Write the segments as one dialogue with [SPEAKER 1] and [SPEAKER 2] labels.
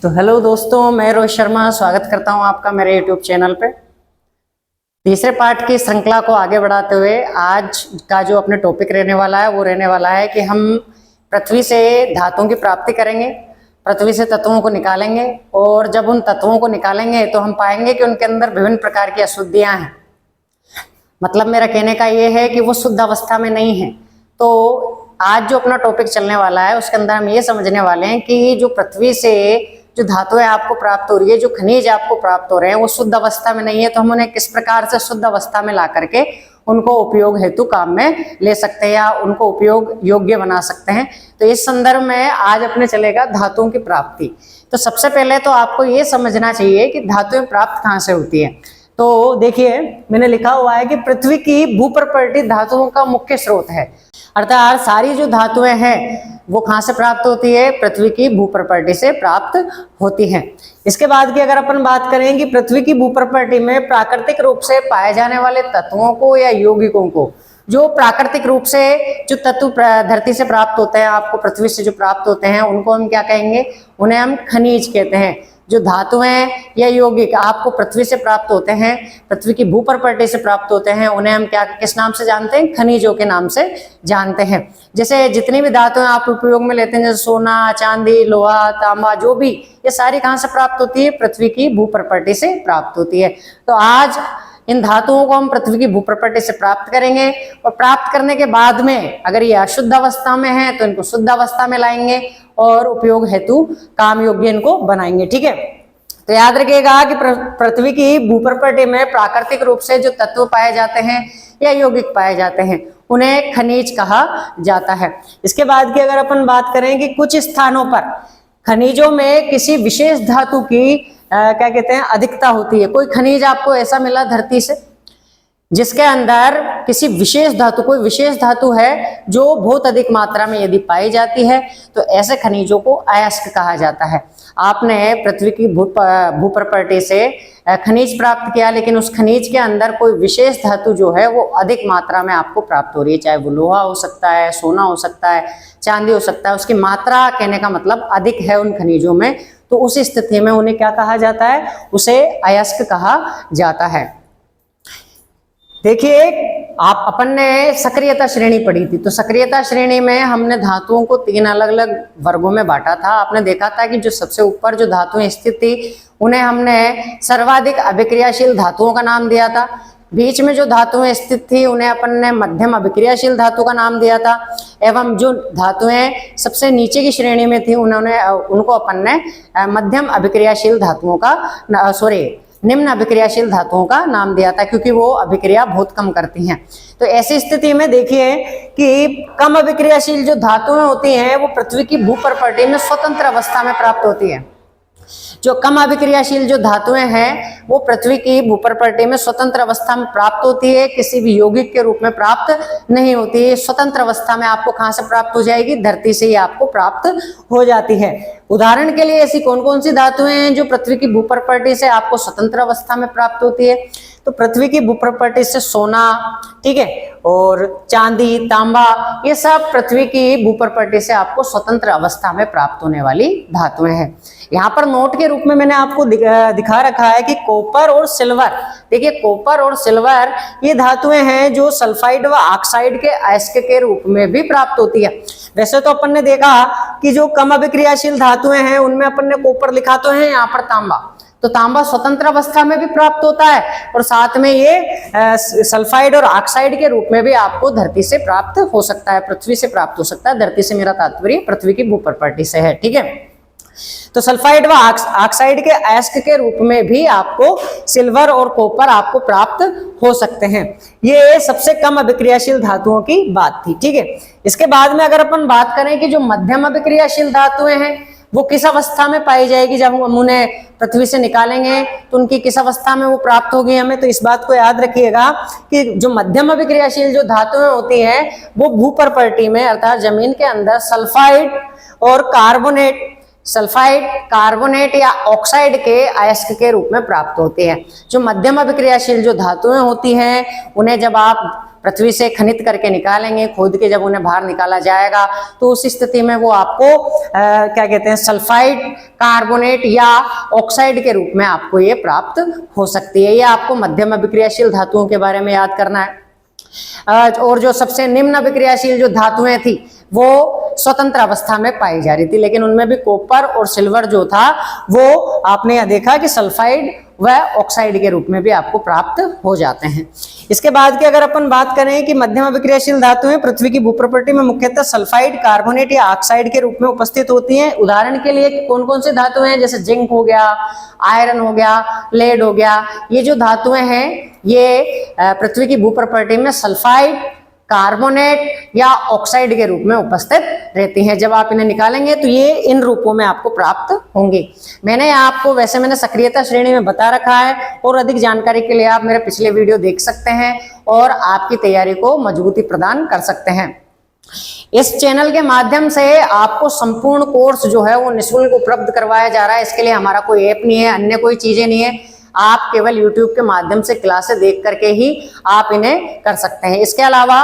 [SPEAKER 1] तो हेलो दोस्तों, मैं रोहित शर्मा स्वागत करता हूं आपका मेरे यूट्यूब चैनल पे। तीसरे पार्ट की श्रृंखला को आगे बढ़ाते हुए आज का जो अपने टॉपिक रहने वाला है वो रहने वाला है कि हम पृथ्वी से धातुओं की प्राप्ति करेंगे, पृथ्वी से तत्वों को निकालेंगे और जब उन तत्वों को निकालेंगे तो हम पाएंगे कि उनके अंदर विभिन्न प्रकार की अशुद्धियां हैं। मतलब मेरा कहने का ये है कि वो शुद्ध अवस्था में नहीं है। तो आज जो अपना टॉपिक चलने वाला है उसके अंदर हम ये समझने वाले हैं कि जो पृथ्वी से जो धातुएं आपको प्राप्त हो रही है, जो खनिज आपको प्राप्त हो रहे हैं, वो शुद्ध अवस्था में नहीं है। तो हम उन्हें किस प्रकार से शुद्ध अवस्था में ला करके उनको उपयोग हेतु काम में ले सकते हैं या उनको उपयोग योग्य बना सकते हैं। तो इस संदर्भ में आज अपने चलेगा धातुओं की प्राप्ति। तो सबसे पहले तो आपको ये समझना चाहिए कि धातुएं प्राप्त कहाँ से होती है। तो देखिए, मैंने लिखा हुआ है कि पृथ्वी की भूप्रकृति धातुओं का मुख्य स्रोत है। अर्थात सारी जो धातुएं हैं वो कहाँ से प्राप्त होती है? पृथ्वी की भूप्रकृति से प्राप्त होती हैं। इसके बाद की अगर अपन बात करें कि पृथ्वी की भूप्रकृति में प्राकृतिक रूप से पाए जाने वाले तत्वों को या यौगिकों को, जो प्राकृतिक रूप से जो तत्व धरती से प्राप्त होते हैं, आपको पृथ्वी से जो प्राप्त होते हैं, उनको हम क्या कहेंगे? उन्हें हम खनिज कहते हैं। जो धातुएं या यौगिक आपको पृथ्वी से प्राप्त होते हैं, पृथ्वी की भूप्रकृति से प्राप्त होते हैं, उन्हें हम क्या किस नाम से जानते हैं? खनिजों के नाम से जानते हैं। जैसे जितनी भी धातुएं आप उपयोग में लेते हैं, जैसे सोना, चांदी, लोहा, तांबा, जो भी, ये सारी कहाँ से प्राप्त होती है? पृथ्वी की भूप्रकृति से प्राप्त होती है। तो आज इन धातुओं को हम पृथ्वी की भूप्रकृति से प्राप्त करेंगे और प्राप्त करने के बाद में अगर ये अशुद्ध अवस्था में है तो इनको शुद्ध अवस्था में लाएंगे और उपयोग हेतु काम योग्य इनको बनाएंगे। ठीक है, तो याद रखिएगा कि पृथ्वी की भूप्रकृति में प्राकृतिक रूप से जो तत्व पाए जाते हैं या यौगिक पाए जाते हैं उन्हें खनिज कहा जाता है। इसके बाद की अगर अपन बात करें कि कुछ स्थानों पर खनिजों में किसी विशेष धातु की क्या कहते हैं? अधिकता होती है। कोई खनिज आपको ऐसा मिला धरती से जिसके अंदर किसी विशेष धातु, कोई विशेष धातु है जो बहुत अधिक मात्रा में यदि पाई जाती है तो ऐसे खनिजों को अयस्क कहा जाता है। आपने पृथ्वी की भूप्रकृति से खनिज प्राप्त किया, लेकिन उस खनिज के अंदर कोई विशेष धातु जो है वो अधिक मात्रा में आपको प्राप्त हो रही है। चाहे वो लोहा हो सकता है, सोना हो सकता है, चांदी हो सकता है, उसकी मात्रा कहने का मतलब अधिक है उन खनिजों में, तो उस स्थिति में उन्हें क्या कहा जाता है? उसे अयस्क कहा जाता है। देखिए, आप अपन ने सक्रियता श्रेणी पढ़ी थी, तो सक्रियता श्रेणी में हमने धातुओं को 3 अलग अलग वर्गों में बांटा था। आपने देखा था कि जो सबसे ऊपर जो धातुएं स्थित थी उन्हें हमने सर्वाधिक अभिक्रियाशील धातुओं का नाम दिया था। बीच में जो धातुएं स्थित थी उन्हें अपन ने मध्यम अभिक्रियाशील धातु का नाम दिया था, एवं जो धातुएं सबसे नीचे की श्रेणी में थी उनको अपन ने मध्यम अभिक्रियाशील धातुओं का निम्न अभिक्रियाशील धातुओं का नाम दिया था, क्योंकि वो अभिक्रिया बहुत कम करती हैं। तो ऐसी स्थिति में देखिए कि कम अभिक्रियाशील जो धातुएं होती हैं वो पृथ्वी की भूप्रकृति में स्वतंत्र अवस्था में प्राप्त होती है। जो कम अभिक्रियाशील जो धातुएं हैं वो पृथ्वी की भूप्रकृति में स्वतंत्र अवस्था में प्राप्त होती है, किसी भी यौगिक के रूप में प्राप्त नहीं होती है। स्वतंत्र अवस्था में आपको कहां से प्राप्त हो जाएगी? धरती से ही आपको प्राप्त हो जाती है। उदाहरण के लिए ऐसी कौन कौन सी धातुएं हैं जो पृथ्वी की भूप्रकृति से आपको स्वतंत्र अवस्था में प्राप्त होती है? तो पृथ्वी की भूप्रकृति से सोना, ठीक है, और चांदी, तांबा, ये सब पृथ्वी की भूप्रकृति से आपको स्वतंत्र अवस्था में प्राप्त होने वाली धातुएं हैं। यहाँ पर नोट के रूप में मैंने आपको दिखा रखा है कि कॉपर और सिल्वर। देखिए, कॉपर और सिल्वर ये धातुएं हैं जो सल्फाइड व ऑक्साइड के अयस्क के रूप में भी प्राप्त होती है। वैसे तो अपन ने देखा कि जो कम अभिक्रियाशील धातुएं हैं उनमें अपन ने कॉपर लिखा तो है, यहाँ पर तांबा, तो तांबा स्वतंत्र अवस्था में भी प्राप्त होता है और साथ में ये सल्फाइड और ऑक्साइड के रूप में भी आपको धरती से प्राप्त हो सकता है, पृथ्वी से प्राप्त हो सकता है। धरती से मेरा तात्पर्य पृथ्वी की भूप्रकृति से है। ठीक है, तो सल्फाइड व ऑक्साइड के अयस्क के रूप में भी आपको सिल्वर और कॉपर आपको प्राप्त हो सकते हैं। ये सबसे कम अभिक्रियाशील धातुओं की बात थी। ठीक है, इसके बाद में अगर अपन बात करें कि जो मध्यम अभिक्रियाशील धातुएं हैं वो किस अवस्था में पाई जाएगी, जब हम उन्हें पृथ्वी से निकालेंगे तो उनकी किस अवस्था में वो प्राप्त होगी हमें, तो इस बात को याद रखिएगा कि जो मध्यम अभिक्रियाशील जो धातुएं होती हैं वो भूप्रकृति में अर्थात जमीन के अंदर सल्फाइड, कार्बोनेट या ऑक्साइड के अयस्क के रूप में प्राप्त होते हैं। जो मध्यम अभिक्रियाशील जो धातुएं होती हैं उन्हें जब आप पृथ्वी से खनित करके निकालेंगे, खोद के जब उन्हें बाहर निकाला जाएगा तो उस स्थिति में वो आपको क्या कहते हैं, सल्फाइड, कार्बोनेट या ऑक्साइड के रूप में आपको ये प्राप्त हो सकती है। ये आपको मध्यम अभिक्रियाशील धातुओं के बारे में याद करना है। और जो सबसे निम्न अभिक्रियाशील जो धातुएं थी वो स्वतंत्र अवस्था में पाई जा रही थी, लेकिन उनमें भी कॉपर और सिल्वर जो था वो आपने यह देखा कि सल्फाइड व ऑक्साइड के रूप में भी आपको प्राप्त हो जाते हैं। इसके बाद की अगर अपन बात करें कि मध्यम अभिक्रियाशील धातुएं पृथ्वी की भूप्रकृति में मुख्यतः सल्फाइड, कार्बोनेट या ऑक्साइड के रूप में उपस्थित होती हैं। उदाहरण के लिए कौन कौन से धातुएं हैं, जैसे जिंक हो गया, आयरन हो गया, लेड हो गया। ये जो धातुएं हैं ये पृथ्वी की भूप्रकृति में सल्फाइड, कार्बोनेट या ऑक्साइड के रूप में उपस्थित रहती हैं। जब आप इन्हें निकालेंगे तो ये इन रूपों में आपको प्राप्त होंगे। मैंने सक्रियता श्रेणी में बता रखा है, और अधिक जानकारी के लिए आप मेरे पिछले वीडियो देख सकते हैं और आपकी तैयारी को मजबूती प्रदान कर सकते हैं। इस चैनल के माध्यम से आपको संपूर्ण कोर्स जो है वो निःशुल्क उपलब्ध करवाया जा रहा है। इसके लिए हमारा कोई ऐप नहीं है, अन्य कोई चीजें नहीं है। आप केवल YouTube के माध्यम से क्लासेस देख करके ही आप इन्हें कर सकते हैं। इसके अलावा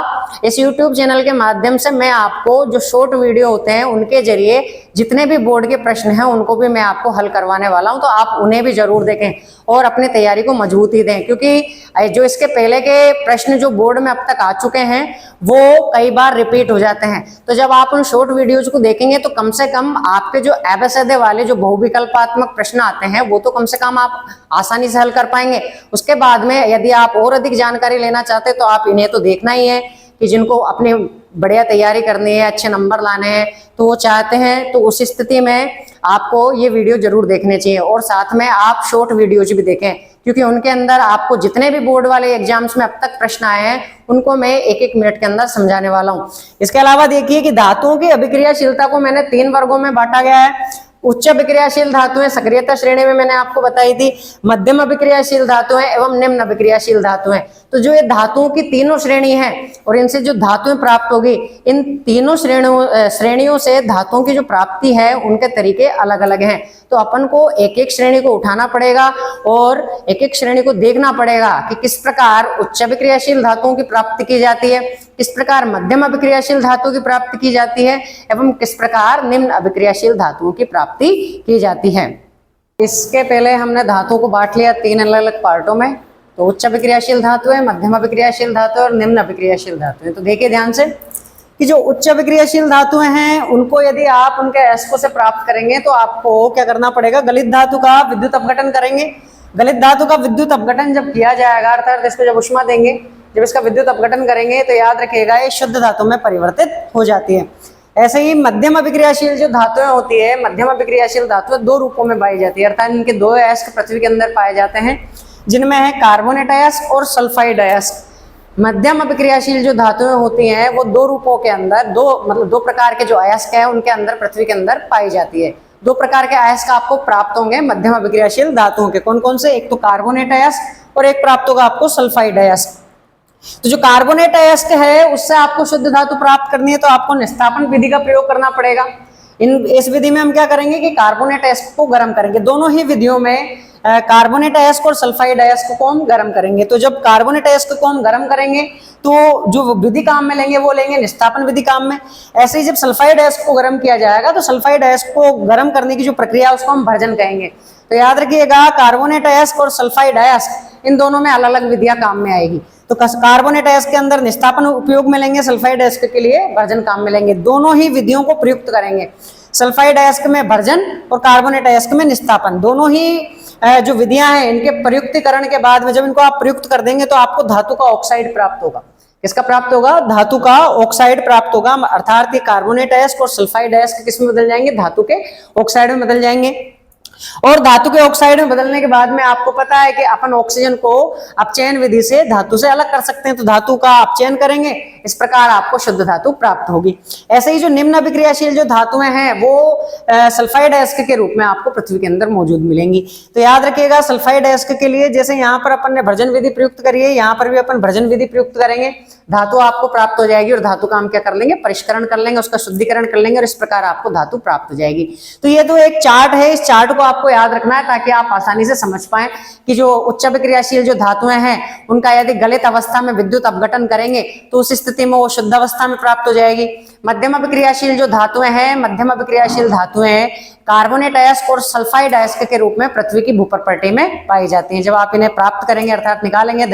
[SPEAKER 1] इस YouTube चैनल के माध्यम से मैं आपको जो शॉर्ट वीडियो होते हैं उनके जरिए जितने भी बोर्ड के प्रश्न हैं उनको भी मैं आपको हल करवाने वाला हूं, तो आप उन्हें भी जरूर देखें और अपनी तैयारी को मजबूती दें, क्योंकि जो इसके पहले के प्रश्न जो बोर्ड में अब तक आ चुके हैं वो कई बार रिपीट हो जाते हैं। तो जब आप उन शॉर्ट वीडियोज को देखेंगे तो कम से कम आपके जो एबेसैडे वाले जो बहुविकल्पात्मक प्रश्न आते हैं वो तो कम से कम आप आसानी से हल कर पाएंगे। उसके बाद में यदि आप और अधिक जानकारी लेना चाहते हैं तो आप इन्हें तो देखना ही है, कि जिनको अपनी बढ़िया तैयारी करनी है, अच्छे नंबर लाने हैं, तो वो चाहते हैं, तो उस स्थिति में आपको ये वीडियो जरूर देखने चाहिए। और साथ में आप शॉर्ट वीडियोज भी देखें, क्योंकि उनके अंदर आपको जितने भी बोर्ड वाले एग्जाम्स में अब तक प्रश्न आए हैं उनको मैं एक एक मिनट के अंदर समझाने वाला हूं। इसके अलावा देखिए कि धातुओं की अभिक्रियाशीलता को मैंने 3 वर्गों में बांटा गया है। उच्च अभिक्रियाशील धातुएं सक्रियता श्रेणी में मैंने आपको बताई थी, मध्यम अभिक्रियाशील धातुएं एवं निम्न अभिक्रियाशील धातुएं। तो जो ये धातुओं की तीनों श्रेणी है और इनसे जो धातुएं प्राप्त होगी, इन तीनों श्रेणियों से धातुओं की जो प्राप्ति है उनके तरीके अलग अलग हैं। तो अपन को एक एक श्रेणी को उठाना पड़ेगा और एक एक श्रेणी को देखना पड़ेगा कि किस प्रकार उच्च अभिक्रियाशील धातुओं की प्राप्ति की जाती है, किस प्रकार मध्यम अभिक्रियाशील धातुओं की प्राप्ति की जाती है एवं किस प्रकार निम्न अभिक्रियाशील धातुओं की प्राप्ति की जाती है। इसके पहले हमने धातुओं को बांट लिया 3 अलग अलग पार्टों में। तो उच्च अभिक्रियाशील धातु है, मध्यम अभिक्रियाशील धातु और निम्न अभिक्रियाशील धातु है। तो देखिए ध्यान से कि जो उच्च अभिक्रियाशील धातुएं हैं उनको यदि आप उनके एस्को से प्राप्त करेंगे तो आपको क्या करना पड़ेगा, गलित धातु का विद्युत अपघटन करेंगे। गलित धातु का विद्युत अपघटन जब किया जाएगा, अर्थात इसको जब ऊष्मा देंगे, जब इसका विद्युत अपघटन करेंगे तो याद रखिएगा ये शुद्ध धातु में परिवर्तित हो जाती है। ऐसे ही मध्यम अभिक्रियाशील जो धातुएं होती है, मध्यम अभिक्रियाशील धातुएं 2 रूपों में पाई जाती है, अर्थात इनके 2 अयस्क पृथ्वी के अंदर पाए जाते हैं, जिनमें है कार्बोनेट अयस्क और सल्फाइड अयस्क। मध्यम अभिक्रियाशील जो धातुएं होती हैं वो 2 रूपों के अंदर, 2 प्रकार के जो अयस्क हैं उनके अंदर पृथ्वी के अंदर पाई जाती है। 2 प्रकार के अयस्क आपको प्राप्त होंगे मध्यम अभिक्रियाशील धातुओं के। कौन कौन से? एक तो कार्बोनेट अयस्क और एक प्राप्त होगा आपको सल्फाइड अयस्क। तो जो कार्बोनेट अयस्क है उससे आपको शुद्ध धातु प्राप्त करनी है तो आपको निस्तापन विधि का प्रयोग करना पड़ेगा। इस विधि में हम क्या करेंगे कि कार्बोनेट अयस्क को गर्म करेंगे। दोनों ही विधियों में कार्बोनेट अयस्क और सल्फाइड अयस्क को हम गर्म करेंगे। तो जब कार्बोनेट अयस्क को हम गर्म करेंगे तो जो विधि काम में लेंगे वो लेंगे निस्तापन विधि काम में। ऐसे ही जब सल्फाइड अयस्क को गर्म किया जाएगा तो सल्फाइड अयस्क को गर्म करने की जो प्रक्रिया है उसको हम भर्जन कहेंगे। तो याद रखिएगा कार्बोनेट अयस्क और सल्फाइड अयस्क इन दोनों में अलग अलग विधियां काम में आएगी। तो कार्बोनेट अयस्क के अंदर निस्तापन उपयोग में लेंगे, सल्फाइड अयस्क के लिए भर्जन काम में लेंगे। दोनों ही विधियों को प्रयुक्त करेंगे, सल्फाइड अयस्क में भर्जन और कार्बोनेट अयस्क में निस्तापन। दोनों ही जो विधियां हैं इनके प्रयुक्तिकरण के बाद में जब इनको आप प्रयुक्त कर देंगे तो आपको धातु का ऑक्साइड प्राप्त होगा। किसका प्राप्त होगा? धातु का ऑक्साइड प्राप्त होगा। अर्थात ये कार्बोनेट अयस्क और सल्फाइड अयस्क किस में बदल जाएंगे? धातु के ऑक्साइड में बदल जाएंगे। और धातु के ऑक्साइड में बदलने के बाद में आपको पता है कि अपन ऑक्सीजन को अपचयन विधि से धातु से अलग कर सकते हैं। तो धातु का अपचयन करेंगे, इस प्रकार आपको शुद्ध धातु प्राप्त होगी। ऐसे ही जो निम्न अभिक्रियाशील जो धातुएं हैं वो सल्फाइड अयस्क के रूप में आपको पृथ्वी के अंदर मौजूद मिलेंगी। तो याद रखिएगा सल्फाइड अयस्क के लिए जैसे यहाँ पर अपन ने भर्जन विधि प्रयुक्त करी है, यहाँ पर भी अपन भर्जन विधि प्रयुक्त करेंगे, धातु आपको प्राप्त हो जाएगी और धातु का हम क्या कर लेंगे? परिष्करण कर लेंगे, उसका शुद्धिकरण कर लेंगे और इस प्रकार आपको धातु प्राप्त हो जाएगी। तो ये तो एक चार्ट है, इस चार्ट को आपको याद रखना है ताकि आप आसानी से समझ पाएं कि जो उच्च अभिक्रियाशील जो धातुएं हैं उनका यदि गलित अवस्था में विद्युत अपघटन करेंगे तो उस स्थिति में वो शुद्ध अवस्था में प्राप्त हो जाएगी। मध्यम अभिक्रियाशील जो धातुएं हैं, मध्यम अभिक्रियाशील धातुएं कार्बोनेट अयस्क और सल्फाइड अयस्क के रूप में पृथ्वी की भूप्रपर्टी में पाई जाती हैं। जब आप इन्हें प्राप्त करेंगे अर्थात निकालेंगे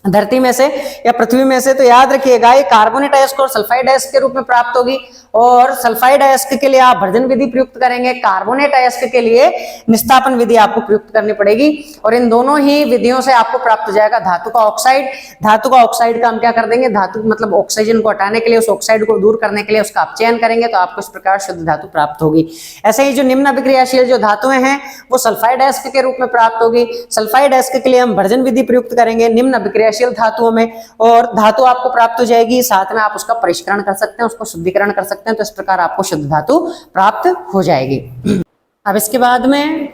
[SPEAKER 1] धरती में से या पृथ्वी में से, तो याद रखिएगा ये कार्बोनेट अयस्क और सल्फाइड अयस्क के रूप में प्राप्त होगी। और सल्फाइड अयस्क के लिए आप भर्जन विधि प्रयुक्त करेंगे, कार्बोनेट अयस्क के लिए निस्तापन विधि आपको प्रयुक्त करनी पड़ेगी। और इन दोनों ही विधियों से आपको प्राप्त हो जाएगा धातु का ऑक्साइड। धातु का ऑक्साइड का हम क्या कर देंगे, धातु मतलब ऑक्सीजन को हटाने के लिए, उस ऑक्साइड को दूर करने के लिए उसका आप चयन करेंगे तो आपको इस प्रकार शुद्ध धातु प्राप्त होगी। ऐसे ही जो निम्न अभिक्रियाशील जो धातुएं हैं वो सल्फाइड अयस्क के रूप में प्राप्त होगी। सल्फाइड अयस्क के लिए हम भर्जन विधि प्रयुक्त करेंगे निम्न अभिक्रियाशील धातुओं में, और धातु आपको प्राप्त हो जाएगी। साथ में आप उसका परिष्करण कर सकते हैं, उसको शुद्धिकरण कर सकते हैं, तो इस प्रकार आपको शुद्ध धातु प्राप्त हो जाएगी। अब इसके बाद में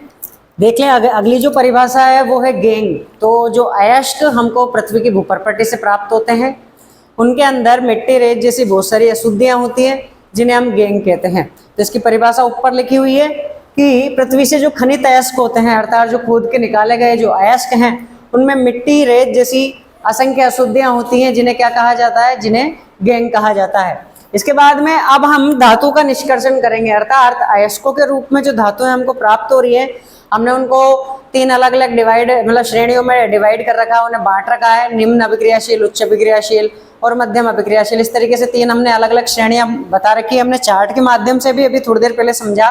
[SPEAKER 1] देख लें अगली जो परिभाषा है वो है गेंग। तो जो अयस्क हमको पृथ्वी की भूप्रपर्टी से प्राप्त होते हैं उनके अंदर मिट्टी, रेत जैसी बहुत सारी अशुद्धियां होती हैं जिन्हें हम गेंग कहते हैं। तो इसकी परिभाषा ऊपर लिखी हुई है कि पृथ्वी से जो खनित अयस्क होते हैं अर्थात जो खोद के निकाले गए जो अयस्क हैं उनमें मिट्टी, रेत जैसी असंख्य अशुद्धियां होती हैं जिन्हें क्या कहा जाता है, जिन्हें गेंग कहा जाता है। इसके बाद में अब हम धातु का निष्कर्षण करेंगे अर्थात अयस्कों के रूप में जो धातुएं हमको प्राप्त हो रही है हमने उनको तीन अलग अलग मतलब श्रेणियों में डिवाइड कर रखा है, उन्हें बांट रखा है, निम्न अभिक्रियाशील, उच्च अभिक्रियाशील और मध्यम अभिक्रियाशील। इस तरीके से तीन हमने अलग अलग श्रेणियां बता रखी है। हमने चार्ट के माध्यम से भी अभी थोड़ी देर पहले समझा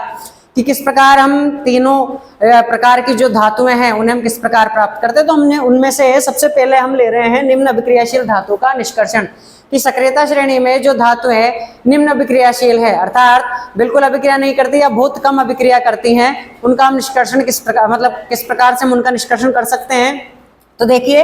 [SPEAKER 1] कि किस प्रकार हम तीनों प्रकार की जो धातुएं हैं उन्हें हम किस प्रकार प्राप्त करते हैं। तो हमने उनमें से सबसे पहले हम ले रहे हैं निम्न अभिक्रियाशील धातु का निष्कर्षण कि सक्रियता श्रेणी में जो धातु है निम्न अभिक्रियाशील है अर्थात बिल्कुल अभिक्रिया नहीं करती या बहुत कम अभिक्रिया करती हैं, उनका हम निष्कर्षण किस प्रकार से हम उनका निष्कर्षण कर सकते हैं। तो देखिए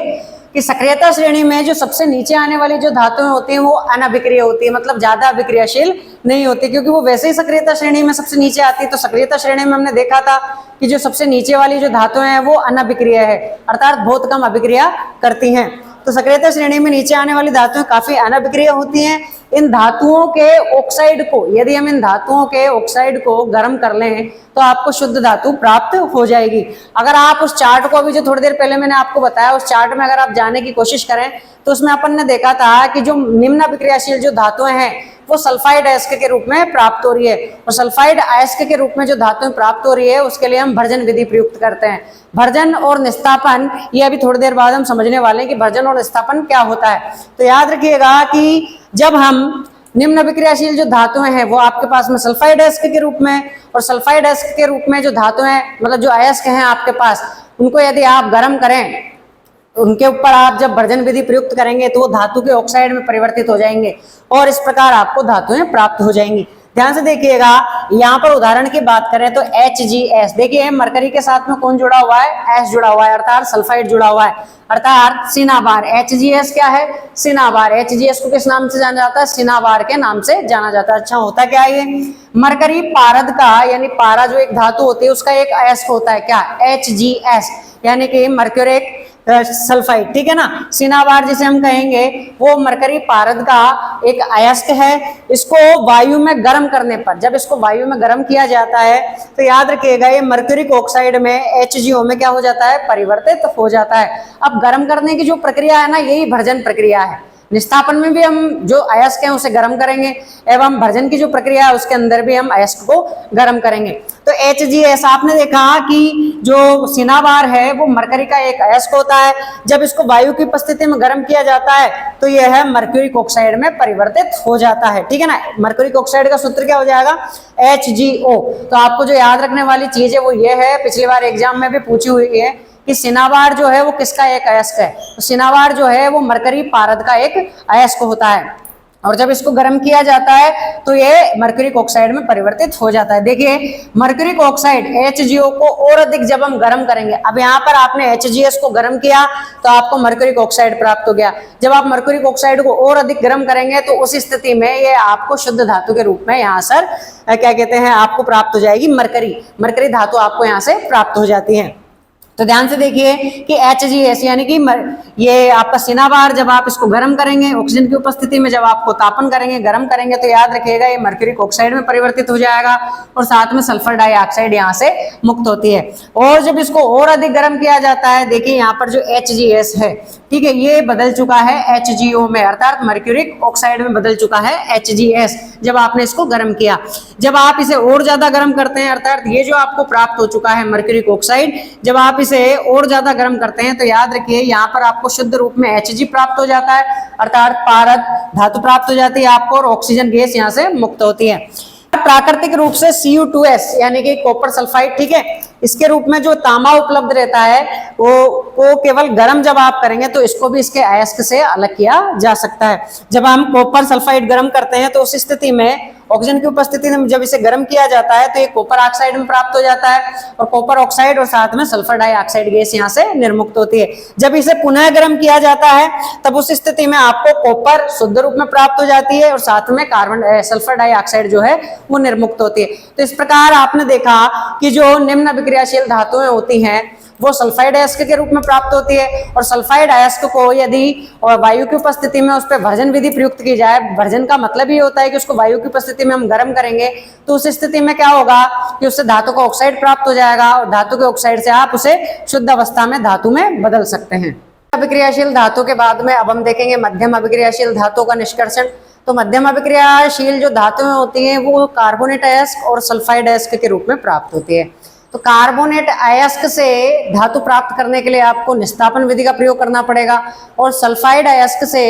[SPEAKER 1] कि सक्रियता श्रेणी में जो सबसे नीचे आने वाली जो धातुएं होती हैं वो अनअभिक्रिय होती है, मतलब ज्यादा अभिक्रियाशील नहीं होती, क्योंकि वो वैसे ही सक्रियता श्रेणी में सबसे नीचे आती है। तो सक्रियता श्रेणी में हमने देखा था कि जो सबसे नीचे वाली जो धातुएं हैं वो अनअभिक्रिय है अर्थात बहुत कम अभिक्रिया करती हैं। तो सक्रियता श्रेणी में नीचे आने वाली धातुएं काफी अनअभिक्रिय होती हैं। इन धातुओं के ऑक्साइड को, यदि हम इन धातुओं के ऑक्साइड को गर्म कर लें तो आपको शुद्ध धातु प्राप्त हो जाएगी। अगर आप उस चार्ट को अभी जो थोड़ी देर पहले मैंने आपको बताया उस चार्ट में अगर आप जाने की कोशिश करें तो उसमें अपन ने देखा था कि जो निम्न अभिक्रियाशील जो धातुएं हैं वो सल्फाइड अयस्क के रूप में प्राप्त हो रही है, और सल्फाइड अयस्क के रूप में जो धातुएं प्राप्त हो रही है उसके लिए हम भर्जन विधि प्रयुक्त करते हैं। भर्जन और निस्तापन ये अभी थोड़ी देर बाद हम समझने वाले हैं कि भर्जन और निस्तापन क्या होता है। तो याद रखिएगा कि जब हम निम्न अभिक्रियाशील जो धातुएं हैं वो आपके पास में सल्फाइड अयस्क के रूप में, और सल्फाइड अयस्क के रूप में जो धातुएं मतलब जो अयस्क हैं आपके पास उनको यदि आप गर्म करें उनके ऊपर आप जब भर्जन विधि प्रयुक्त करेंगे तो वो धातु के ऑक्साइड में परिवर्तित हो जाएंगे और इस प्रकार आपको धातुएं प्राप्त हो जाएंगी। ध्यान से देखिएगा, यहाँ पर उदाहरण की बात करें तो HGS, देखिए मरकरी के साथ में कौन जुड़ा हुआ है, S जुड़ा हुआ है अर्थात सल्फाइड जुड़ा हुआ है अर्थात सिनाबार। HGS क्या है, सिनाबार। HGS को किस नाम से जाना जाता है, सिनाबार के नाम से जाना जाता है। अच्छा होता क्या है ये, मरकरी पारद का यानी पारा जो एक धातु होती है उसका एक अयस्क होता है क्या, HGS यानी कि मर्क्यूरिक सल्फाइड, ठीक है ना। सिनाबार जिसे हम कहेंगे वो मरकरी पारद का एक अयस्क है। इसको वायु में गर्म करने पर, जब इसको वायु में गर्म किया जाता है तो याद रखिएगा ये मर्क्यूरिक ऑक्साइड में HGO में क्या हो जाता है, परिवर्तित हो जाता है। अब गर्म करने की जो प्रक्रिया है ना यही भर्जन प्रक्रिया है। निस्तापन में भी हम जो अयस्क है उसे गर्म करेंगे एवं भर्जन की जो प्रक्रिया है उसके अंदर भी हम अयस्क को गर्म करेंगे। तो HGS आपने देखा कि जो सिनाबार है वो मरकरी का एक अयस्क होता है। जब इसको वायु की उपस्थिति में गर्म किया जाता है तो यह है मर्क्यूरिक ऑक्साइड में परिवर्तित हो जाता है, ठीक है ना। मर्क्यूरिक ऑक्साइड का सूत्र क्या हो जाएगा, HGO। तो आपको जो याद रखने वाली चीज है वो ये है, पिछली बार एग्जाम में भी पूछी हुई है कि सिनाबार जो है वो किसका एक अयस्क है। तो सिनाबार जो है वो मरकरी पारद का एक अयस्क होता है और जब इसको गर्म किया जाता है तो ये मर्क्यूरिक ऑक्साइड में परिवर्तित हो जाता है। देखिए मर्क्यूरिक ऑक्साइड HGO को और अधिक जब हम गर्म करेंगे, अब यहाँ पर आपने HGS को गर्म किया तो आपको मर्क्यूरिक ऑक्साइड प्राप्त हो गया। जब आप मर्क्यूरिक ऑक्साइड को और अधिक गर्म करेंगे तो उस स्थिति में ये आपको शुद्ध धातु के रूप में यहाँ सर क्या कहते हैं आपको प्राप्त हो जाएगी, मरकरी धातु आपको यहाँ से प्राप्त हो जाती है। तो ध्यान से देखिए कि HGS यानी कि ये आपका सिनाबार, जब आप इसको गर्म करेंगे ऑक्सीजन की उपस्थिति में, जब आपको तापन करेंगे, गर्म करेंगे, तो याद रखिएगा ये मर्क्यूरिक ऑक्साइड में परिवर्तित हो जाएगा और साथ में सल्फर डाइऑक्साइड यहाँ से मुक्त होती है। और जब इसको और अधिक गर्म किया जाता है, देखिए यहाँ पर जो HGS है, ठीक है, ये बदल चुका है HGO में, अर्थात मर्क्यूरिक ऑक्साइड में बदल चुका है HGS जब आपने इसको गर्म किया। जब आप इसे और ज्यादा गर्म करते हैं, अर्थात ये जो आपको प्राप्त हो चुका है मर्क्यूरिक ऑक्साइड, जब आप इसे और ज्यादा गर्म करते हैं तो याद रखिए यहाँ पर आपको शुद्ध रूप में Hg प्राप्त हो जाता है, अर्थात पारद धातु प्राप्त हो जाती है आपको और ऑक्सीजन गैस यहाँ से मुक्त होती है। प्राकृतिक रूप से Cu2S यानी कि कॉपर सल्फाइड, ठीक है, इसके रूप में जो तांबा उपलब्ध रहता है वो केवल गर्म जब आप करेंगे तो इसको भी इसके अयस्क से अलग किया जा सकता है। जब हम कॉपर सल्फाइड गर्म करते हैं तो उस स्थिति में ऑक्सीजन की उपस्थिति में जब इसे गर्म किया जाता है तो ये कॉपर ऑक्साइड में प्राप्त हो जाता है और कॉपर ऑक्साइड और साथ में सल्फर डाइऑक्साइड गैस यहाँ से निर्मुक्त होती है। जब इसे पुनः गर्म किया जाता है तब उस स्थिति में आपको कॉपर शुद्ध रूप में प्राप्त हो जाती है और साथ में सल्फर डाइऑक्साइड जो है वो निर्मुक्त होती है। तो इस प्रकार आपने देखा कि जो निम्न अभिक्रियाशील धातुएं होती हैं वो सल्फाइड अयस्क के रूप में प्राप्त होती है और सल्फाइड अयस्क को यदि वायु की उपस्थिति में उस पर भर्जन विधि प्रयुक्त की जाए, भर्जन का मतलब ये होता है कि उसको वायु की उपस्थिति में हम गर्म करेंगे तो उस स्थिति में क्या होगा कि उससे धातु का ऑक्साइड प्राप्त हो जाएगा और धातु के ऑक्साइड से आप उसे शुद्ध अवस्था में धातु में बदल सकते हैं। अभिक्रियाशील धातु के बाद में अब हम देखेंगे मध्यम अभिक्रियाशील धातु का निष्कर्षण। तो मध्यम अभिक्रियाशील जो धातुएं होती हैं वो कार्बोनेट अयस्क और सल्फाइड अयस्क के रूप में प्राप्त होती है। तो कार्बोनेट अयस्क से धातु प्राप्त करने के लिए आपको निस्तापन विधि का प्रयोग करना पड़ेगा और सल्फाइड अयस्क से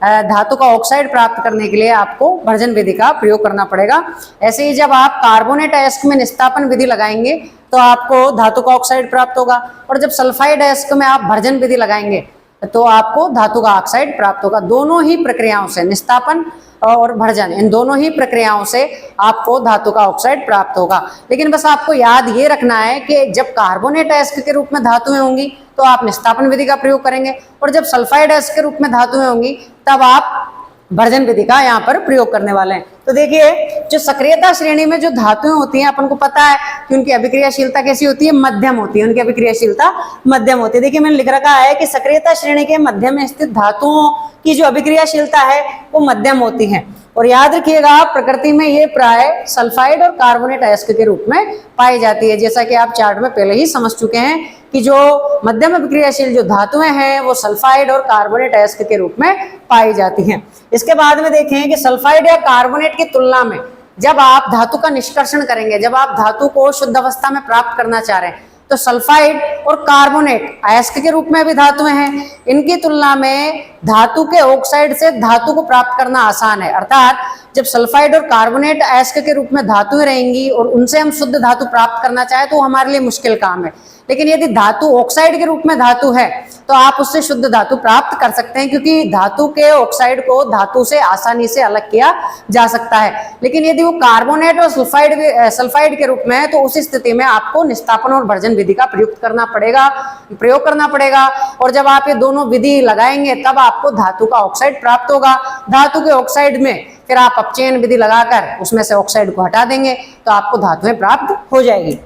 [SPEAKER 1] धातु का ऑक्साइड प्राप्त करने के लिए आपको भर्जन विधि का प्रयोग करना पड़ेगा। ऐसे ही जब आप कार्बोनेट अयस्क में निस्तापन विधि लगाएंगे तो आपको धातु का ऑक्साइड प्राप्त होगा और जब सल्फाइड अयस्क में आप भर्जन विधि लगाएंगे तो आपको धातु का ऑक्साइड प्राप्त होगा। दोनों ही प्रक्रियाओं से, निस्तापन और भर्जन, इन दोनों ही प्रक्रियाओं से आपको धातु का ऑक्साइड प्राप्त होगा। लेकिन बस आपको याद ये रखना है कि जब कार्बोनेट अयस्क के रूप में धातुएं होंगी तो आप निस्तापन विधि का प्रयोग करेंगे और जब सल्फाइड अयस्क के रूप में धातुएं होंगी तब आप भर्जन विधि का यहाँ पर प्रयोग करने वाले हैं। तो देखिए जो सक्रियता श्रेणी में जो धातुएं होती हैं अपन को पता है कि उनकी अभिक्रियाशीलता कैसी होती है, मध्यम होती है, उनकी अभिक्रियाशीलता मध्यम होती है। देखिए मैंने लिख रखा है कि सक्रियता श्रेणी के मध्य में स्थित धातुओं की जो अभिक्रियाशीलता है वो मध्यम होती है और याद रखिएगा प्रकृति में ये प्राय सल्फाइड और कार्बोनेट अयस्क के रूप में पाई जाती है। जैसा कि आप चार्ट में पहले ही समझ चुके हैं कि जो मध्यम अभिक्रियाशील जो धातुएं हैं वो सल्फाइड और कार्बोनेट अयस्क के रूप में पाई जाती हैं। इसके बाद में देखें कि सल्फाइड या कार्बोनेट की तुलना में जब आप धातु का निष्कर्षण करेंगे, जब आप धातु को शुद्ध अवस्था में प्राप्त करना चाह रहे हैं तो सल्फाइड और कार्बोनेट अयस्क के रूप में भी धातुएं हैं, इनकी तुलना में धातु के ऑक्साइड से धातु को प्राप्त करना आसान है। अर्थात जब सल्फाइड और कार्बोनेट अयस्क के रूप में धातुएं रहेंगी और उनसे हम शुद्ध धातु प्राप्त करना चाहें तो हमारे लिए मुश्किल काम है। लेकिन यदि धातु ऑक्साइड के रूप में धातु है तो आप उससे शुद्ध धातु प्राप्त कर सकते हैं क्योंकि धातु के ऑक्साइड को धातु से आसानी से अलग किया जा सकता है। लेकिन यदि वो कार्बोनेट और सल्फाइड के रूप में है तो उस स्थिति में आपको निस्तापन और भर्जन विधि का प्रयोग करना पड़ेगा और जब आप ये दोनों विधि लगाएंगे तब आपको धातु का ऑक्साइड प्राप्त होगा। धातु के ऑक्साइड में फिर आप अपचयन विधि लगाकर उसमें से ऑक्साइड को हटा देंगे तो आपको धातुएं प्राप्त हो जाएगी।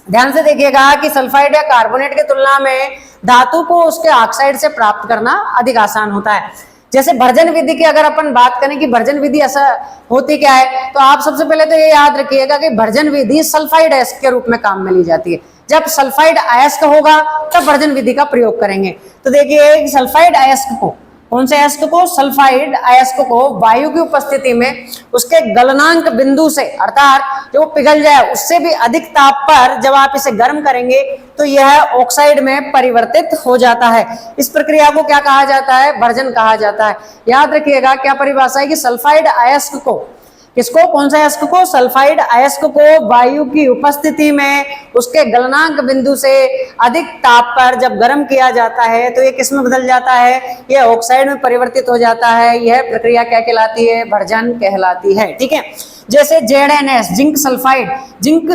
[SPEAKER 1] ध्यान से देखिएगा कि सल्फाइड या कार्बोनेट की तुलना में धातु को उसके ऑक्साइड से प्राप्त करना अधिक आसान होता है। जैसे भर्जन विधि की अगर अपन बात करें कि भर्जन विधि ऐसा होती क्या है तो आप सबसे पहले तो ये याद रखिएगा कि भर्जन विधि सल्फाइड अयस्क के रूप में काम में ली जाती है। जब सल्फाइड अयस्क होगा तब भर्जन विधि का प्रयोग करेंगे। तो देखिए सल्फाइड अयस्क को, कौन से अयस्क को, सल्फाइड अयस्क को वायु की उपस्थिति में उसके गलनांक बिंदु से, अर्थात जो पिघल जाए उससे भी अधिक ताप पर जब आप इसे गर्म करेंगे तो यह ऑक्साइड में परिवर्तित हो जाता है। इस प्रक्रिया को क्या कहा जाता है, भर्जन कहा जाता है। याद रखिएगा क्या परिभाषा है कि सल्फाइड अयस्क को, किसको, कौन सा अयस्क को, सल्फाइड अयस्क को वायु की उपस्थिति में उसके गलनांक बिंदु से अधिक ताप पर जब गर्म किया जाता है तो ये किस में बदल जाता है, यह ऑक्साइड में परिवर्तित हो जाता है। यह प्रक्रिया क्या कहलाती है, भर्जन कहलाती है। ठीक है, जैसे ZnS जिंक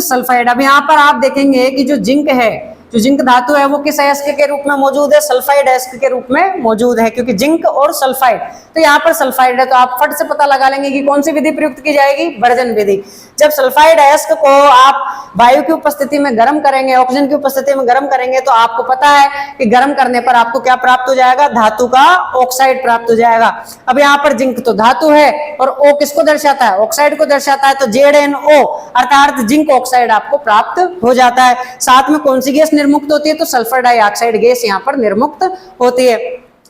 [SPEAKER 1] सल्फाइड। अब यहाँ पर आप देखेंगे कि जो जिंक है, जो जिंक धातु है वो किस अयस्क के रूप में मौजूद है, सल्फाइड अयस्क के रूप में मौजूद है क्योंकि जिंक और सल्फाइड, तो यहाँ पर सल्फाइड है तो आप फट से पता लगा लेंगे कि कौन सी विधि प्रयुक्त की जाएगी, भर्जन विधि। जब सल्फाइड अयस्क को आप वायु की उपस्थिति में गर्म करेंगे, ऑक्सीजन की उपस्थिति में गर्म करेंगे, तो आपको पता है कि गर्म करने पर आपको क्या प्राप्त हो जाएगा, धातु का ऑक्साइड प्राप्त हो जाएगा। अब यहाँ पर जिंक तो धातु है और O किसको दर्शाता है, ऑक्साइड को दर्शाता है, तो ZnO अर्थात जिंक ऑक्साइड आपको प्राप्त हो जाता है। साथ में कौन सी गैस निर्मुक्त होती है, तो सल्फर डाइऑक्साइड गैस यहाँ पर निर्मुक्त होती है।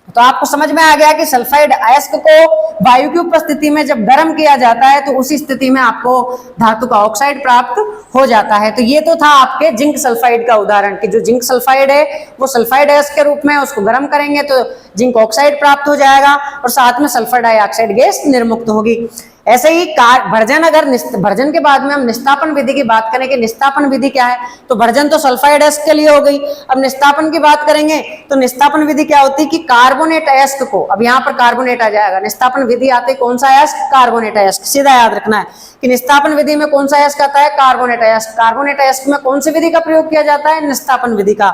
[SPEAKER 1] तो आपको समझ में आ गया कि सल्फाइड अयस्क को वायु की उपस्थिति में जब गर्म किया जाता है तो उसी स्थिति में आपको धातु का ऑक्साइड प्राप्त हो जाता है। तो ये तो था आपके जिंक सल्फाइड का उदाहरण कि जो जिंक सल्फाइड है वो सल्फाइड अयस्क के रूप में, उसको गर्म करेंगे तो जिंक ऑक्साइड प्राप्त हो जाएगा और साथ में सल्फर डाइऑक्साइड गैस निर्मुक्त होगी। ऐसे ही भर्जन, अगर भर्जन के बाद में हम निस्तापन विधि की बात करें कि निस्तापन विधि क्या है, तो भर्जन तो सल्फाइड अयस्क के लिए हो गई। अब निस्तापन की बात करेंगे तो निस्तापन विधि क्या होती है कि कार्बोनेट अयस्क को, अब यहाँ पर कार्बोनेट आ जाएगा, निस्तापन विधि आती है कौन सा अयस्क, कार्बोनेट अयस्क। सीधा याद रखना है कि निस्तापन विधि में कौन सा अयस्क आता है, कार्बोनेट अयस्क। कार्बोनेट अयस्क में कौन सी विधि का प्रयोग किया जाता है, निस्तापन विधि का।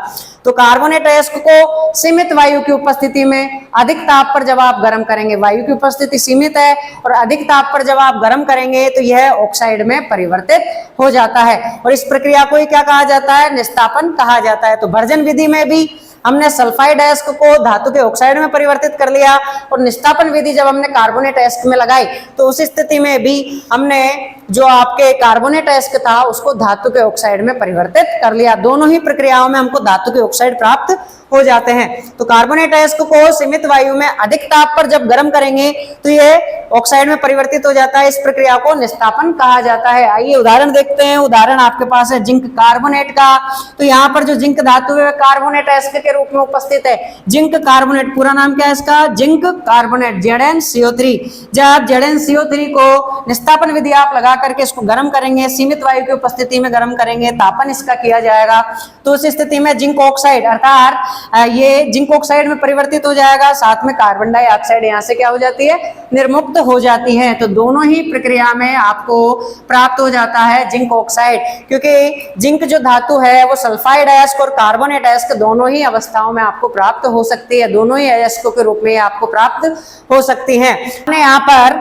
[SPEAKER 1] तो कार्बोनेट अयस्क को सीमित वायु की उपस्थिति में अधिक ताप पर जब आप गर्म करेंगे, वायु की उपस्थिति सीमित है और अधिक ताप पर जब आप गर्म करेंगे तो यह ऑक्साइड में परिवर्तित हो जाता है और इस प्रक्रिया को ही क्या कहा जाता है, निस्तापन कहा जाता है। तो भर्जन विधि में भी हमने सल्फाइड अयस्क को धातु के ऑक्साइड में परिवर्तित कर लिया और निस्तापन विधि जब हमने कार्बोनेट अयस्क में लगाई तो उस स्थिति में भी हमने जो आपके कार्बोनेट अयस्क था उसको धातु के ऑक्साइड में परिवर्तित कर लिया। दोनों ही प्रक्रियाओं में हमको धातु के ऑक्साइड प्राप्त हो जाते हैं। तो कार्बोनेट अयस्क को सीमित वायु में अधिक ताप पर जब गर्म करेंगे तो ये ऑक्साइड में परिवर्तित हो जाता है। इस प्रक्रिया को निस्तापन कहा जाता है। आइए उदाहरण देखते हैं। उदाहरण आपके पास है जिंक कार्बोनेट का। तो यहाँ पर जो जिंक धातु है कार्बोनेट अयस्क के रूप में उपस्थित है। जिंक कार्बोनेट, पूरा नाम क्या है इसका, जिंक कार्बोनेट, ZnCO3। जब ZnCO3 को निस्तापन विधि आप लगा करके इसको गर्म करेंगे, सीमित वायु की उपस्थिति में गर्म करेंगे, तापन इसका किया जाएगा, तो उस स्थिति में जिंक ऑक्साइड अर्थात ये जिंक ऑक्साइड में परिवर्तित हो जाएगा। साथ में कार्बन डाइऑक्साइड यहाँ से क्या हो जाती है, निर्मुक्त हो जाती है। तो दोनों ही प्रक्रिया में आपको प्राप्त हो जाता है जिंक ऑक्साइड, क्योंकि जिंक जो धातु है वो सल्फाइड अयस्क और कार्बोनेट अयस्क दोनों ही अवस्थाओं में आपको प्राप्त हो सकती है। दोनों ही अयस्कों के रूप में आपको प्राप्त हो सकती है। यहाँ पर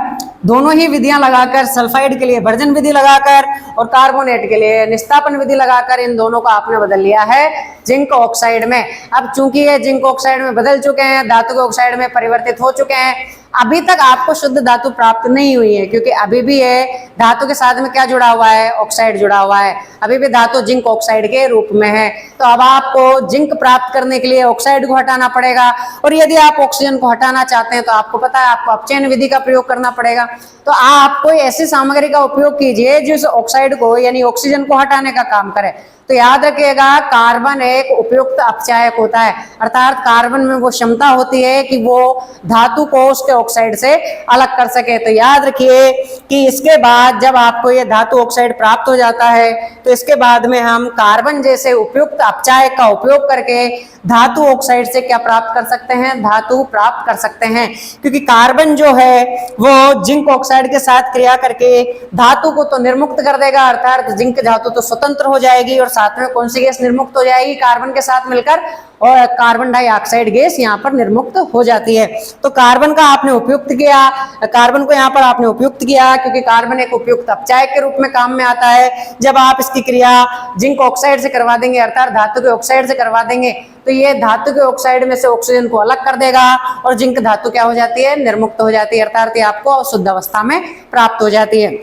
[SPEAKER 1] दोनों ही विधियां लगाकर, सल्फाइड के लिए भर्जन विधि लगाकर और कार्बोनेट के लिए निस्तापन विधि लगाकर, इन दोनों को आपने बदल लिया है जिंक ऑक्साइड में। अब चूंकि ये जिंक ऑक्साइड में बदल चुके हैं, धातु के ऑक्साइड में परिवर्तित हो चुके हैं, अभी तक आपको शुद्ध धातु प्राप्त नहीं हुई है, क्योंकि अभी भी ये धातु के साथ में क्या जुड़ा हुआ है, ऑक्साइड जुड़ा हुआ है। अभी भी धातु जिंक ऑक्साइड के रूप में है। तो अब आपको जिंक प्राप्त करने के लिए ऑक्साइड को हटाना पड़ेगा और यदि आप ऑक्सीजन को हटाना चाहते हैं तो आपको पता है आपको अपचयन विधि का प्रयोग करना पड़ेगा। तो आप कोई ऐसी सामग्री का उपयोग कीजिए जिस ऑक्साइड को यानी ऑक्सीजन को हटाने का काम करे। तो याद रखिएगा कार्बन एक उपयुक्त अपचायक होता है, अर्थात कार्बन में वो क्षमता होती है कि वो धातु को उसके ऑक्साइड से अलग कर सके। तो याद रखिए कि इसके बाद जब आपको ये धातु ऑक्साइड प्राप्त हो जाता है तो इसके बाद में हम कार्बन जैसे उपयुक्त अपचायक का उपयोग करके धातु ऑक्साइड से क्या प्राप्त कर सकते हैं, धातु प्राप्त कर सकते हैं। क्योंकि कार्बन जो है वो जिंक ऑक्साइड के साथ क्रिया करके धातु को तो निर्मुक्त कर देगा, अर्थात जिंक धातु तो स्वतंत्र हो जाएगी और साथ में कौन सी गैस निर्मुक्त हो जाएगी, कार्बन के साथ मिलकर, और कार्बन डाइऑक्साइड गैस यहाँ पर निर्मुक्त हो जाती है। तो कार्बन का आपने उपयुक्त किया, कार्बन को यहाँ पर आपने उपयुक्त किया क्योंकि कार्बन एक उपयुक्त अपचायक के रूप में काम में आता है। जब आप इसकी क्रिया जिंक ऑक्साइड से करवा देंगे अर्थात धातु के ऑक्साइड से करवा देंगे तो ये धातु के ऑक्साइड में से ऑक्सीजन को अलग कर देगा और जिंक धातु क्या हो जाती है, निर्मुक्त हो जाती है, अर्थात ये आपको शुद्ध अवस्था में प्राप्त हो जाती है।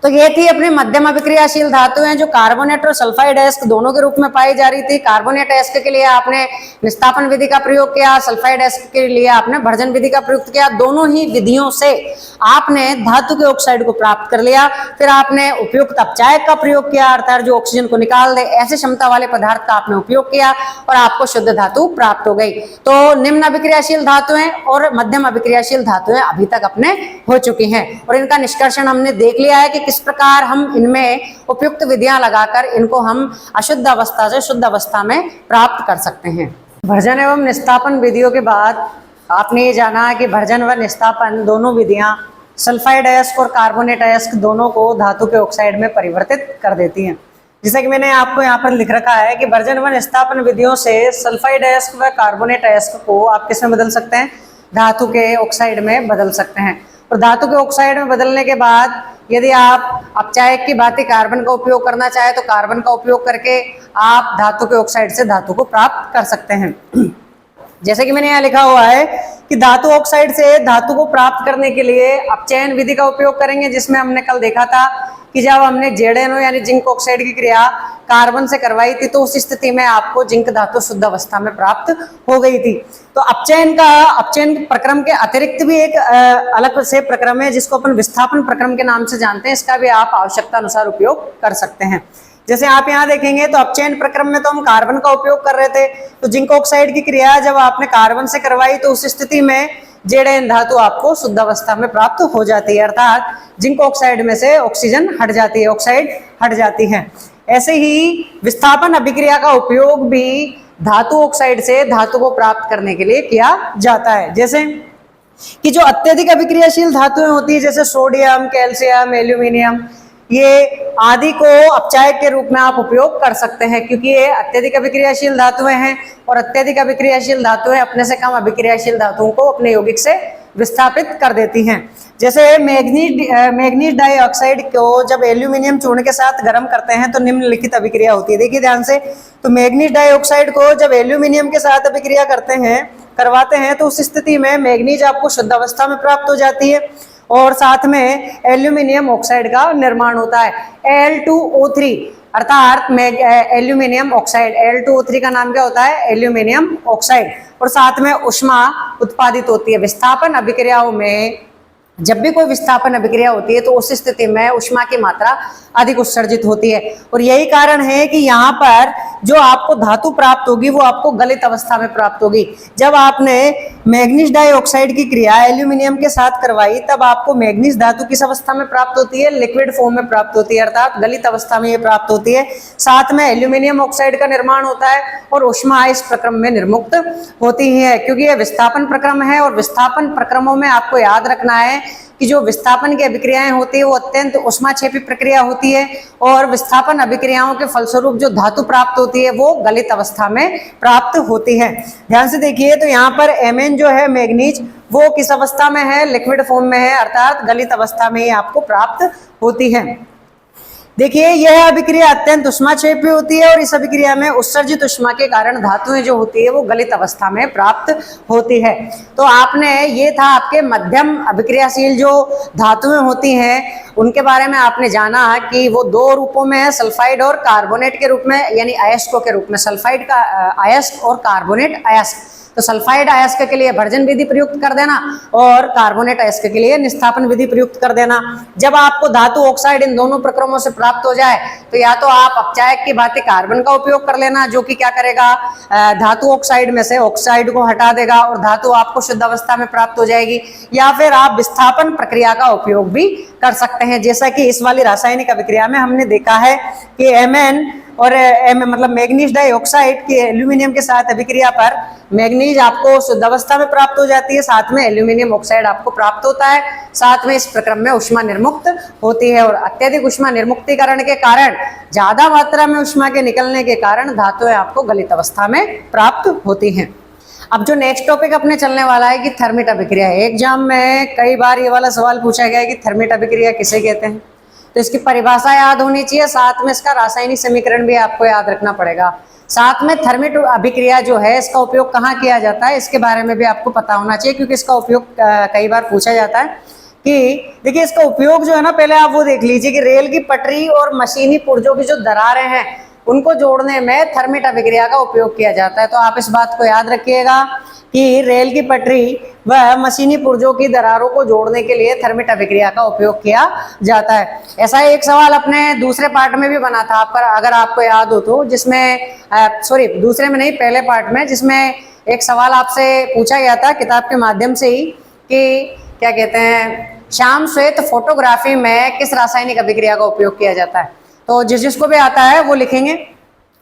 [SPEAKER 1] तो ये थी अपनी मध्यम अभिक्रियाशील धातुएं जो कार्बोनेट और सल्फाइड अयस्क दोनों के रूप में पाई जा रही थी। कार्बोनेट अयस्क के लिए आपने निस्तापन विधि का प्रयोग किया, सल्फाइड अयस्क के लिए आपने भर्जन विधि का प्रयोग किया। दोनों ही विधियों से आपने धातु के ऑक्साइड को प्राप्त कर लिया। फिर आपने उपयुक्त अपचायक का प्रयोग किया, अर्थात जो ऑक्सीजन को निकाल दे ऐसे क्षमता वाले पदार्थ का आपने उपयोग किया और आपको शुद्ध धातु प्राप्त हो गई। तो निम्न अभिक्रियाशील धातुएं और मध्यम अभिक्रियाशील धातुएं अभी तक अपने हो चुकी हैं और इनका निष्कर्षण हमने देख लिया है कि किस प्रकार हम इनमें उपयुक्त विधियां लगाकर इनको हम अशुद्ध अवस्था से शुद्ध अवस्था में प्राप्त कर सकते हैं। भर्जन एवं निस्तापन विधियों के बाद आपने ये जाना कि भर्जन व निस्तापन दोनों विधियां सल्फाइड अयस्क और कार्बोनेट अयस्क दोनों को धातु के ऑक्साइड में परिवर्तित कर देती हैं। जैसा कि मैंने आपको यहाँ पर लिख रखा है कि भर्जन व निस्तापन विधियों से सल्फाइड अयस्क व कार्बोनेट अयस्क को आप किसमें बदल सकते हैं, धातु के ऑक्साइड में बदल सकते हैं। और धातु के ऑक्साइड में बदलने के बाद यदि आप अपचायक की भांति कार्बन का उपयोग करना चाहे तो कार्बन का उपयोग करके आप धातु के ऑक्साइड से धातु को प्राप्त कर सकते हैं। जैसे कि मैंने यहाँ लिखा हुआ है कि धातु ऑक्साइड से धातु को प्राप्त करने के लिए अपचयन विधि का उपयोग करेंगे, जिसमें हमने कल देखा था कि जब हमने ZnO यानी जिंक ऑक्साइड की क्रिया कार्बन से करवाई थी तो उस स्थिति में आपको जिंक धातु शुद्ध अवस्था में प्राप्त हो गई थी। तो अपचयन प्रक्रम के अतिरिक्त भी एक अलग से प्रक्रम है जिसको अपन विस्थापन प्रक्रम के नाम से जानते हैं। इसका भी आप आवश्यकता अनुसार उपयोग कर सकते हैं। जैसे आप यहाँ देखेंगे तो अपचयन प्रक्रम में तो हम कार्बन का उपयोग कर रहे थे, तो जिंक ऑक्साइड की क्रिया जब आपने कार्बन से करवाई तो उस स्थिति में Zn धातु आपको शुद्ध अवस्था में प्राप्त हो जाती है, अर्थात जिंक ऑक्साइड में से ऑक्सीजन हट जाती है, ऑक्साइड हट जाती है। ऐसे ही विस्थापन अभिक्रिया का उपयोग भी धातु ऑक्साइड से धातु को प्राप्त करने के लिए किया जाता है। जैसे कि जो अत्यधिक अभिक्रियाशील धातुएं होती है जैसे सोडियम, कैल्शियम, एल्यूमिनियम, ये आदि को अपचायक के रूप में आप उपयोग कर सकते हैं, क्योंकि ये अत्यधिक अभिक्रियाशील धातुएं हैं और अत्यधिक अभिक्रियाशील धातुएं अपने से कम अभिक्रियाशील धातुओं को अपने यौगिक से विस्थापित कर देती हैं। जैसे मैग्नीज डाइऑक्साइड को जब एल्यूमिनियम चूर्ण के साथ गर्म करते हैं तो निम्नलिखित अभिक्रिया होती है। देखिए ध्यान से, तो मैग्नीज डाइऑक्साइड को जब एल्यूमिनियम के साथ अभिक्रिया करवाते हैं तो उस स्थिति में मैग्नीज आपको शुद्ध अवस्था में प्राप्त हो जाती है और साथ में एल्यूमिनियम ऑक्साइड का निर्माण होता है, Al2O3, अर्थात एल्यूमिनियम ऑक्साइड। Al2O3 का नाम क्या होता है? Aluminium oxide. और साथ में ऊष्मा उत्पादित होती है। विस्थापन अभिक्रियाओं में जब भी कोई विस्थापन अभिक्रिया होती है तो उस स्थिति में ऊष्मा की मात्रा अधिक उत्सर्जित होती है और यही कारण है कि यहाँ पर जो आपको धातु प्राप्त होगी वो आपको गलित अवस्था में प्राप्त होगी। जब आपने मैग्नीज डाइऑक्साइड की क्रिया एल्यूमिनियम के साथ करवाई तब आपको मैग्नीज धातु किस अवस्था में प्राप्त होती है? लिक्विड फॉर्म में प्राप्त होती है, अर्थात गलित अवस्था में ये प्राप्त होती है। साथ में एल्यूमिनियम ऑक्साइड का निर्माण होता है और ऊष्मा इस प्रक्रम में निर्मुक्त होती है, क्योंकि यह विस्थापन प्रक्रम है और विस्थापन प्रक्रमों में आपको याद रखना है कि जो विस्थापन की अभिक्रियाएं होती है वो अत्यंत ऊष्माक्षेपी प्रक्रिया होती है और विस्थापन अभिक्रियाओं के फलस्वरूप जो धातु प्राप्त होती है वो गलित अवस्था में प्राप्त होती है। ध्यान से देखिए, तो यहाँ पर Mn जो है मैग्नीज वो किस अवस्था में है? लिक्विड फॉर्म में है, अर्थात गलित अवस्था में ही आपको प्राप्त होती है। देखिए यह अभिक्रिया अत्यंत ऊष्माक्षेपी होती है और इस अभिक्रिया में उत्सर्जित ऊष्मा के कारण धातुएं जो होती है वो गलित अवस्था में प्राप्त होती है। तो आपने ये था आपके मध्यम अभिक्रियाशील जो धातुएं होती हैं उनके बारे में आपने जाना कि वो दो रूपों में है, सल्फाइड और कार्बोनेट के रूप में, यानी अयस्कों के रूप में। सल्फाइड का अयस्क और कार्बोनेट अयस्क। तो सल्फाइड अयस्क के लिए भर्जन विधि प्रयुक्त कर देना और कार्बोनेट अयस्क के लिए निस्तापन विधि प्रयुक्त कर देना। जब आपको धातु ऑक्साइड इन दोनों प्रक्रमों से प्राप्त हो जाए तो या तो आप अपचायक की भांति कार्बन का उपयोग कर लेना, जो कि क्या करेगा? धातु ऑक्साइड में से ऑक्साइड को हटा देगा और धातु आपको शुद्ध अवस्था में प्राप्त हो जाएगी, या फिर आप विस्थापन प्रक्रिया का उपयोग भी कर सकते हैं। जैसा कि इस वाली रासायनिक अभिक्रिया में हमने देखा है कि Mn और मतलब मैग्नीज डाइऑक्साइड की एल्यूमिनियम के साथ अभिक्रिया पर मैग्नीज आपको शुद्ध अवस्था में प्राप्त हो जाती है, साथ में एल्यूमिनियम ऑक्साइड आपको प्राप्त होता है, साथ में इस प्रक्रम में ऊष्मा निर्मुक्त होती है और अत्यधिक ऊष्मा निर्मुक्तिकरण के कारण, ज्यादा मात्रा में ऊष्मा के निकलने के कारण धातुएं आपको गलित अवस्था में प्राप्त होती हैं। अब जो नेक्स्ट टॉपिक अपने चलने वाला है कि थर्मिट अभिक्रिया। एग्जाम में कई बार ये वाला सवाल पूछा गया है कि थर्मिट अभिक्रिया किसे कहते हैं, तो इसकी परिभाषा याद होनी चाहिए, साथ में इसका रासायनिक समीकरण भी आपको याद रखना पड़ेगा। साथ में थर्मिट अभिक्रिया जो है इसका उपयोग कहाँ किया जाता है इसके बारे में भी आपको पता होना चाहिए, क्योंकि इसका उपयोग कई बार पूछा जाता है। कि देखिए इसका उपयोग जो है ना, पहले आप वो देख लीजिए कि रेल की पटरी और मशीनी पुर्जों की जो दरारें हैं उनको जोड़ने में थर्मिट अभिक्रिया का उपयोग किया जाता है। तो आप इस बात को याद रखिएगा कि रेल की पटरी व मशीनी पुर्जों की दरारों को जोड़ने के लिए थर्मिट अभिक्रिया का उपयोग किया जाता है। ऐसा एक सवाल अपने दूसरे पार्ट में भी बना था आपका, अगर आपको याद हो तो, जिसमें दूसरे में नहीं, पहले पार्ट में, जिसमें एक सवाल आपसे पूछा गया था किताब के माध्यम से ही कि क्या कहते हैं, श्याम श्वेत फोटोग्राफी में किस रासायनिक अभिक्रिया का उपयोग किया जाता है। तो जिसको भी आता है वो लिखेंगे।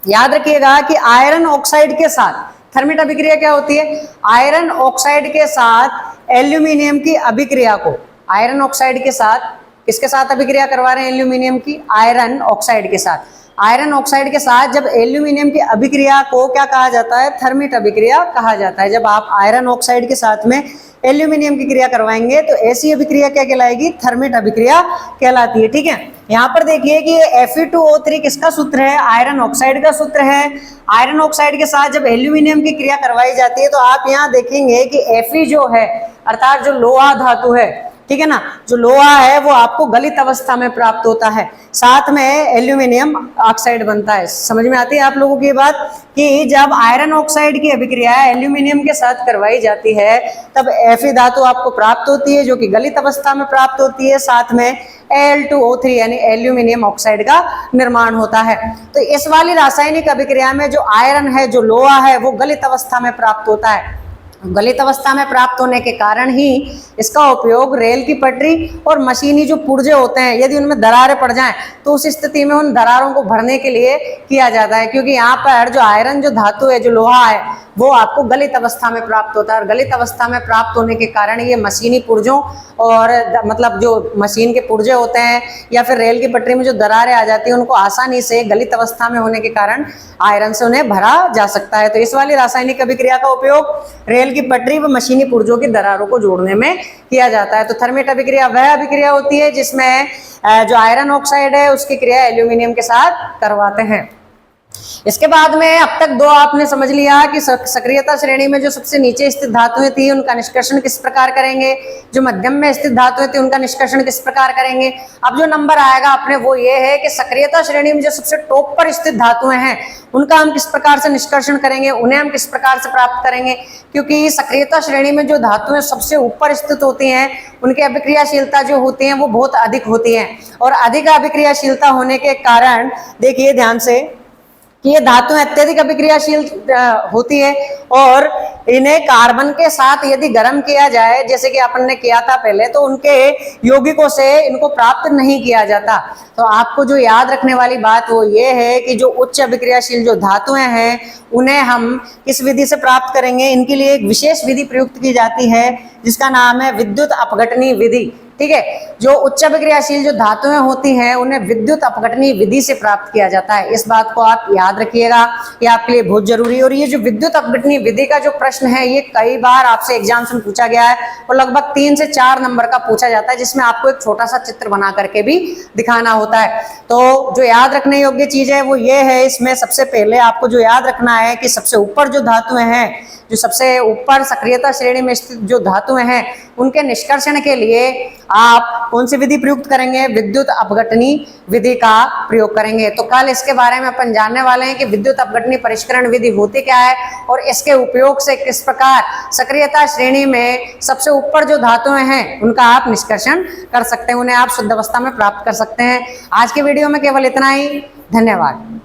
[SPEAKER 1] याद रखिएगा कि आयरन ऑक्साइड के साथ थर्मिट अभिक्रिया क्या होती है? आयरन ऑक्साइड के साथ एल्यूमिनियम की अभिक्रिया को, आयरन ऑक्साइड के साथ किसके साथ अभिक्रिया करवा रहे हैं? एल्यूमिनियम की आयरन ऑक्साइड के साथ। आयरन ऑक्साइड के साथ जब एल्यूमिनियम की अभिक्रिया को क्या कहा जाता है, थर्मिट अभिक्रिया कहा जाता है। जब आप आयरन ऑक्साइड के साथ में एल्यूमिनियम की क्रिया करवाएंगे तो ऐसी अभिक्रिया क्या कहलाएगी, थर्मिट अभिक्रिया कहलाती है। ठीक है, यहाँ पर देखिए कि Fe2O3 किसका सूत्र है, आयरन ऑक्साइड का सूत्र है। आयरन ऑक्साइड के साथ जब एल्यूमिनियम की क्रिया करवाई जाती है तो आप यहाँ देखेंगे कि Fe जो है अर्थात जो लोहा धातु है, ठीक है ना, जो लोहा है वो आपको गलित अवस्था में प्राप्त होता है, साथ में एल्यूमिनियम ऑक्साइड बनता है। समझ में आती है आप लोगों की बात कि जब आयरन ऑक्साइड की अभिक्रिया एल्यूमिनियम के साथ करवाई जाती है तब Fe धातु आपको प्राप्त होती है जो कि गलित अवस्था में प्राप्त होती है, साथ में Al2O3 यानी एल्यूमिनियम ऑक्साइड का निर्माण होता है। तो इस वाली रासायनिक अभिक्रिया में जो आयरन है, जो लोहा है, वो गलित अवस्था में प्राप्त होता है। गलित अवस्था में प्राप्त होने के कारण ही इसका उपयोग रेल की पटरी और मशीनी जो पुर्जे होते हैं, यदि उनमें दरारें पड़ जाएं तो उस स्थिति में उन दरारों को भरने के लिए किया जाता है, क्योंकि यहाँ पर जो आयरन जो धातु है, जो लोहा है, वो आपको गलित अवस्था में प्राप्त होता है। और गलित अवस्था में प्राप्त होने के कारण ये मशीनी पुर्जों और मतलब जो मशीन के पुर्जे होते हैं या फिर रेल की पटरी में जो दरारें आ जाती हैं उनको आसानी से गलित अवस्था में होने के कारण आयरन से उन्हें भरा जा सकता है। तो इस वाली रासायनिक अभिक्रिया का उपयोग रेल की पटरी व मशीनी पुर्जों की दरारों को जोड़ने में किया जाता है। तो थर्मिट अभिक्रिया वह अभिक्रिया होती है जिसमें जो आयरन ऑक्साइड है उसकी क्रिया एल्यूमिनियम के साथ करवाते हैं। इसके बाद में अब तक दो आपने समझ लिया कि सक्रियता श्रेणी में जो सबसे नीचे स्थित धातुएं थी उनका निष्कर्षण किस प्रकार करेंगे, जो मध्यम में स्थित धातुएं थी उनका निष्कर्षण किस प्रकार करेंगे। अब जो नंबर आएगा अपने वो ये है कि सक्रियता श्रेणी में जो सबसे टॉप पर स्थित धातुएं हैं उनका हम किस प्रकार से निष्कर्षण करेंगे, उन्हें हम किस प्रकार से प्राप्त करेंगे। क्योंकि सक्रियता श्रेणी में जो धातुएं सबसे ऊपर स्थित होती हैं उनकी अभिक्रियाशीलता जो होती है वो बहुत अधिक होती है, और अधिक अभिक्रियाशीलता होने के कारण देखिए ध्यान से कि ये धातुएं अत्यधिक अभिक्रियाशील होती है और इन्हें कार्बन के साथ यदि गर्म किया जाए, जैसे कि अपन ने किया था पहले, तो उनके यौगिकों से इनको प्राप्त नहीं किया जाता। तो आपको जो याद रखने वाली बात वो ये है कि जो उच्च अभिक्रियाशील जो धातुएं हैं उन्हें हम किस विधि से प्राप्त करेंगे, इनके लिए एक विशेष विधि प्रयुक्त की जाती है जिसका नाम है विद्युत अपघटनी विधि। ठीक है, जो उच्च अभिक्रियाशील जो धातुएं होती हैं उन्हें विद्युत अपघटनी विधि से प्राप्त किया जाता है। इस बात को आप याद रखिएगा, ये आपके लिए बहुत जरूरी है। और ये जो विद्युत अपघटनी विधि का जो प्रश्न है ये कई बार आपसे एग्जाम्स में पूछा गया है और लगभग 3 से 4 नंबर का पूछा जाता है, जिसमें आपको एक छोटा सा चित्र बना करके भी दिखाना होता है। तो जो याद रखने योग्य चीज है वो ये है, इसमें सबसे पहले आपको जो याद रखना है कि सबसे ऊपर जो धातुएं हैं, जो सबसे ऊपर सक्रियता श्रेणी में स्थित जो धातुएं हैं उनके निष्कर्षण के लिए आप कौन सी विधि प्रयुक्त करेंगे, विद्युत अपघटनी विधि का प्रयोग करेंगे। तो कल इसके बारे में अपन जानने वाले हैं कि विद्युत अपघटनी परिष्करण विधि होती क्या है और इसके उपयोग से किस प्रकार सक्रियता श्रेणी में सबसे ऊपर जो धातुएं हैं उनका आप निष्कर्षण कर सकते हैं, उन्हें आप शुद्ध अवस्था में प्राप्त कर सकते हैं। आज के वीडियो में केवल इतना ही, धन्यवाद।